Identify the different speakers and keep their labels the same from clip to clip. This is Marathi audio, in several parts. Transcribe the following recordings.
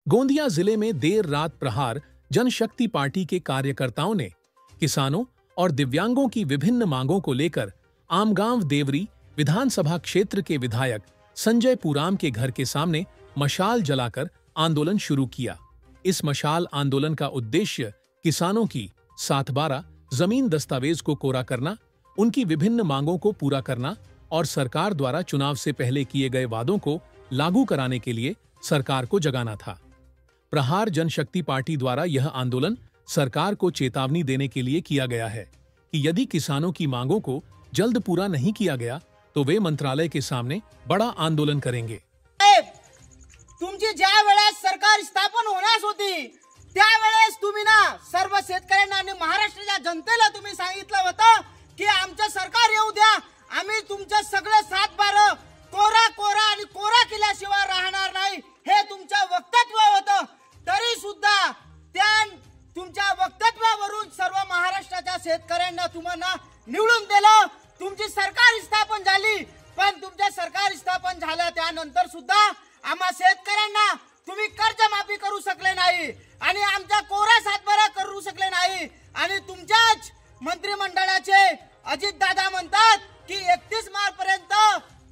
Speaker 1: गोंदिया जिले में देर रात प्रहार जनशक्ति पार्टी के कार्यकर्ताओं ने किसानों और दिव्यांगों की विभिन्न मांगों को लेकर आमगांव देवरी विधानसभा क्षेत्र के विधायक संजय पुराम के घर के सामने मशाल जलाकर आंदोलन शुरू किया। इस मशाल आंदोलन का उद्देश्य किसानों की 7/12 जमीन दस्तावेज को कोरा करना, उनकी विभिन्न मांगों को पूरा करना और सरकार द्वारा चुनाव से पहले किए गए वादों को लागू कराने के लिए सरकार को जगाना था। प्रहार जनशक्ति पार्टी द्वारा यह आंदोलन सरकार को चेतावनी देने के लिए किया गया है कि यदि किसानों की मांगों को जल्द पूरा नहीं किया गया तो वे मंत्रालय के सामने बड़ा आंदोलन करेंगे।
Speaker 2: तुमची ज्या वेळेस सरकार स्थापन होण्यास होती त्यावेळेस तुम्ही ना सर्व शेतकऱ्यांना आणि महाराष्ट्राच्या जनतेला तुम्ही सांगितलं होतं की आमचं सरकार येऊ द्या, आम्ही तुमचं सगळं 7/12 कोरा आणि कोरा केल्याशिवाय राहणार नाही, हे तुमचं वक्तव्य होतं। तरी सुद्धा त्या तुमच्या वक्तव्यावरून सर्व महाराष्ट्राच्या शेतकऱ्यांना तुम्हाला निवडून दिलं, तुमची सरकार स्थापन झाली। पण तुमच्या सरकार स्थापन झाल्या त्यानंतर सुद्धा आम्हा शेतकऱ्यांना तुम्ही कर्जमाफी करू शकले नाही आणि आमचा कोरा 7/12 करू शकले नाही। आणि तुमच्याच मंत्रिमंडळाचे अजित दादा म्हणतात की 31 मार्च पर्यंत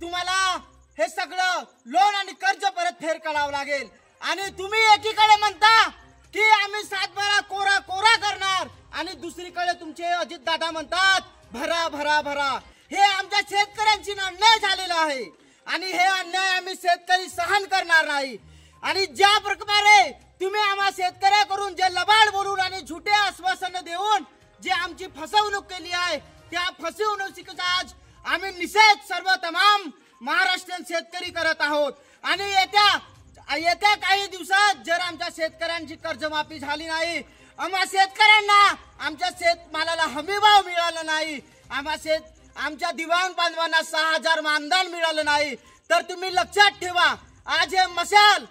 Speaker 2: तुम्हाला हे सगळं लोन आणि कर्ज परतफेड करावं लागेल। आणि तुम्ही एकीकडे म्हणता की आम्ही 7/12 कोरा करणार आणि दुसरीकडे तुमचे अजित दादा म्हणतात भरा। हे आमच्या शेतकऱ्यांची अन्याय झालेला आहे आणि हे अन्याय आम्ही शेतकरी सहन करणार नाही। आणि ज्या प्रकारे तुम्ही आम्हा शेतकऱ्याकडून जे लबाड बोलून आणि झुटे आश्वासन देऊन जे आमची फसवणूक केली आहे त्या फसवणुकीचा आज आम्ही निषेध सर्व तमाम महाराष्ट्रीयन शेतकरी करत आहोत। आणि येत्या काही दिवसात जर आमच्या शेतकऱ्यांची कर्जमाफी झाली नाही, आम्हा शेतकऱ्यांना आमच्या शेतमालाला हमीभाव मिळाला नाही, आमच्या दिवाण बांधवांना 6000 मानधन मिळालं नाही, तर तुम्ही लक्षात ठेवा आज हे मशाल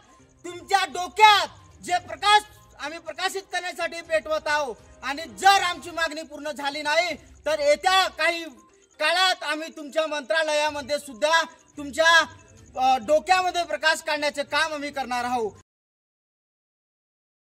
Speaker 2: तुमच्या डोक्यात जे प्रकाश आम्ही प्रकाशित करण्यासाठी पेटवत आहोत। आणि जर आमची मागणी पूर्ण झाली नाही तर येत्या काही काळात आम्ही तुमच्या मंत्रालयामध्ये सुद्धा तुमच्या डोक्यामध्ये प्रकाश काढण्याचे काम आम्ही करणार आहोत।